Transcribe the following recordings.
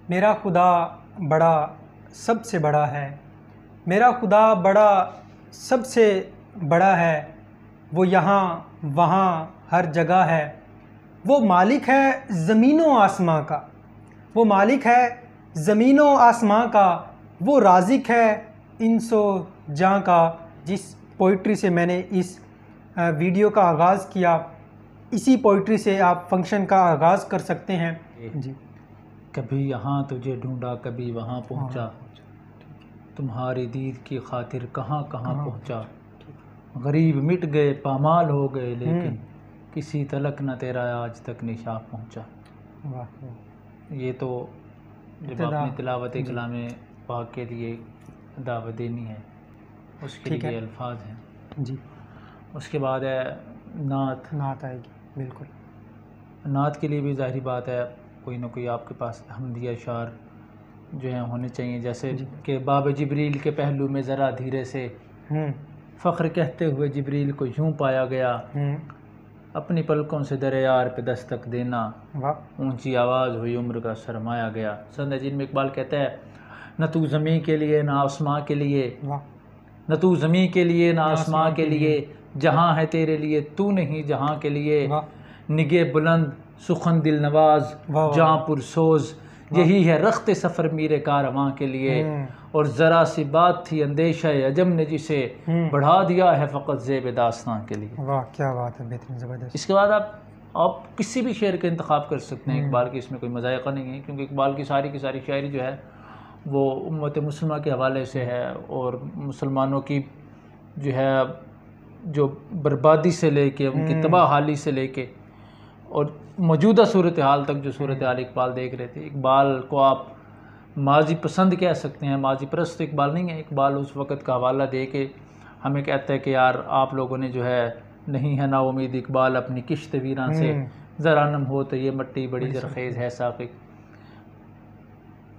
میرا خدا بڑا سب سے بڑا ہے، میرا خدا بڑا سب سے بڑا ہے، وہ یہاں وہاں ہر جگہ ہے، وہ مالک ہے زمین و آسماں کا، وہ مالک ہے زمین و آسماں کا، وہ رازق ہے انس و جاں کا۔ جس پوئٹری سے میں نے اس ویڈیو کا آغاز کیا، اسی پوئٹری سے آپ فنکشن کا آغاز کر سکتے ہیں۔ جی، کبھی یہاں تجھے ڈھونڈا کبھی وہاں پہنچا، تمہاری دید کی خاطر کہاں کہاں پہنچا، غریب مٹ گئے پامال ہو گئے لیکن کسی تلک نہ تیرا آج تک نشاں پہنچا۔ یہ تو جب اپنی تلاوت کلام پاک کے لیے دعوت دینی ہے اس کے لیے الفاظ ہیں۔ جی، اس کے بعد ہے نعت آئے گی۔ بالکل، نعت کے لیے بھی ظاہری بات ہے کوئی نہ کوئی آپ کے پاس حمدیہ اشعار جو ہیں ہونے چاہیے، جیسے کہ باب جبریل کے پہلو میں ذرا دھیرے سے فخر کہتے ہوئے جبریل کو یوں پایا گیا، اپنی پلکوں سے در یار پہ دستک دینا، اونچی آواز ہوئی عمر کا سرمایا گیا۔ سند جن میں اقبال کہتا ہے نہ تو زمین کے لیے نہ آسماں کے لیے، نہ تو زمین کے لیے نہ آسماں کے لیے، جہاں ہے تیرے لیے تو نہیں جہاں کے لیے، نگے بلند سخن دل نواز جاں پر سوز، یہی ہے رخت سفر میرے کارواں کے لیے، اور ذرا سی بات تھی اندیشہ عجم نے جسے بڑھا دیا ہے فقط زیب داستاں کے لیے۔ واہ کیا بات ہے، بہترین، زبردست۔ اس کے بعد آپ کسی بھی شعر کا انتخاب کر سکتے ہیں، اقبال کی اس میں کوئی مضائقہ نہیں ہے، کیونکہ اقبال کی ساری شاعری جو ہے وہ امت مسلمہ کے حوالے سے ہے، اور مسلمانوں کی جو ہے جو بربادی سے لے کے ان کی تباہ حالی سے لے کے اور موجودہ صورتحال تک جو صورتحال اقبال دیکھ رہے تھے۔ اقبال کو آپ ماضی پسند کہہ سکتے ہیں، ماضی پرست اقبال نہیں ہے۔ اقبال اس وقت کا حوالہ دے کے ہمیں کہتا ہے کہ یار آپ لوگوں نے جو ہے نہیں ہے نا امید اقبال اپنی کشت ویراں سے، ذرا نم ہو تو یہ مٹی بڑی زرخیز ہے ساقی۔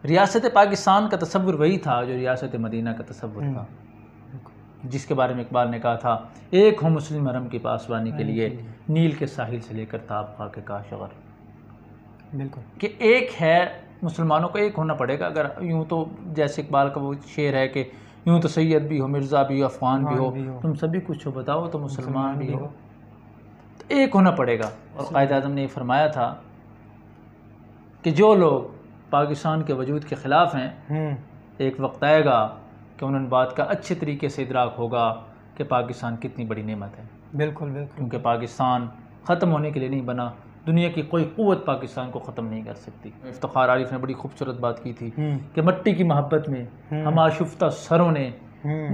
ریاست پاکستان کا تصور وہی تھا جو ریاست مدینہ کا تصور تھا، جس کے بارے میں اقبال نے کہا تھا ایک ہو مسلم حرم کی پاسبانی کے لیے، نیل کے ساحل سے لے کر تاب خاک کاشغر۔ بالکل، کہ ایک ہے، مسلمانوں کو ایک ہونا پڑے گا۔ اگر یوں تو جیسے اقبال کا وہ شعر ہے کہ یوں تو سید بھی ہو مرزا بھی ہو افغان بھی ہو، تم سبھی کچھ ہو بتاؤ تو مسلمان بھی ہو، تو ایک ہونا پڑے گا۔ اور قائد اعظم نے یہ فرمایا تھا کہ جو لوگ پاکستان کے وجود کے خلاف ہیں، ایک وقت آئے گا کہ انہوں نے بات کا اچھے طریقے سے ادراک ہوگا کہ پاکستان کتنی بڑی نعمت ہے۔ بالکل بالکل، کیونکہ پاکستان ختم ہونے کے لیے نہیں بنا، دنیا کی کوئی قوت پاکستان کو ختم نہیں کر سکتی۔ افتخار عارف نے بڑی خوبصورت بات کی تھی کہ مٹی کی محبت میں ہم آشفتہ سروں نے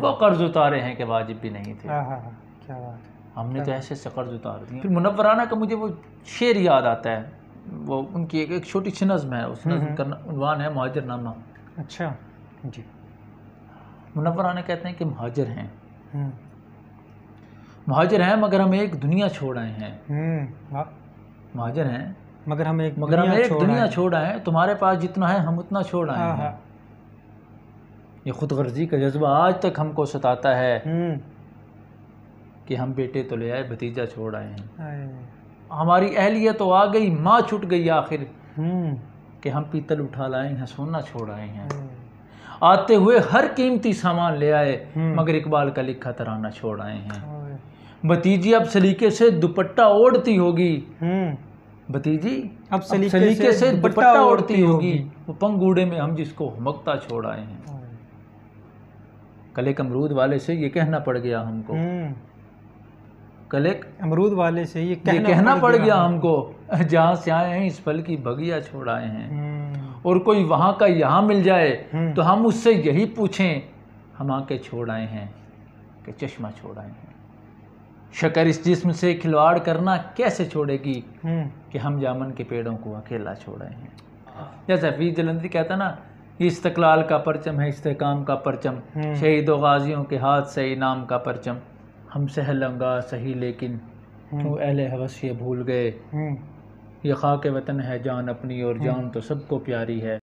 وہ قرض اتارے ہیں کہ واجب بھی نہیں تھے۔ کیا بات ہے، ہم نے تو ایسے سے قرض اتار دیے۔ پھر منورانہ کا مجھے وہ شعر یاد آتا ہے، وہ ان کی ایک چھوٹی سی نظم ہے، اس نظم کا عنوان ہے مہاجر نامہ۔ اچھا جی، منورانہ کہتے ہیں کہ مہاجر ہیں مگر ہم ایک دنیا چھوڑ آئے ہیں۔ مہاجر ہیں مگر ہم ایک دنیا چھوڑ آئے ہیں، تمہارے پاس جتنا ہے ہم اتنا چھوڑ آئے ہیں۔ یہ خود غرضی کا جذبہ آج تک ہم کو ستاتا ہے کہ ہم بیٹے تو لے آئے بھتیجا چھوڑ آئے ہیں۔ ہماری اہلیت تو آ گئی، ماں چھٹ گئی آخر، کہ ہم پیتل اٹھا لائے ہیں سونا چھوڑ آئے ہیں۔ آتے ہوئے ہر قیمتی سامان لے آئے مگر اقبال کا لکھا ترانہ چھوڑ آئے ہیں۔ بھتیجی اب سلیقے سے دوپٹہ اوڑھتی ہوگی، بھتیجی اب سلیقے سے دوپٹہ اوڑھتی ہوگی، وہ پنگوڑے میں ہم جس کو ہمکتا چھوڑ آئے ہیں۔ کلیک امرود والے سے یہ کہنا پڑ گیا ہم کو، کلیک امرود والے سے یہ کہنا پڑ گیا ہم کو، جہاں سے آئے ہیں اس پل کی بگیا چھوڑ آئے ہیں۔ اور کوئی وہاں کا یہاں مل جائے تو ہم اس سے یہی پوچھیں، ہم آ کے چھوڑ آئے ہیں کہ چشمہ چھوڑ آئے ہیں۔ شکر اس جسم سے کھلواڑ کرنا کیسے چھوڑے گی کہ ہم جامن کے پیڑوں کو اکیلا چھوڑ آئے ہیں۔ جیسے حفیظ جلندری کہتا نا، یہ استقلال کا پرچم ہے استحکام کا پرچم، شہید و غازیوں کے ہاتھ سے انعام کا پرچم، ہم سہل انگاہ سہی لیکن کیوں اہل ہوس یہ بھول گئے، یہ خاک وطن ہے جان اپنی اور جان تو سب کو پیاری ہے۔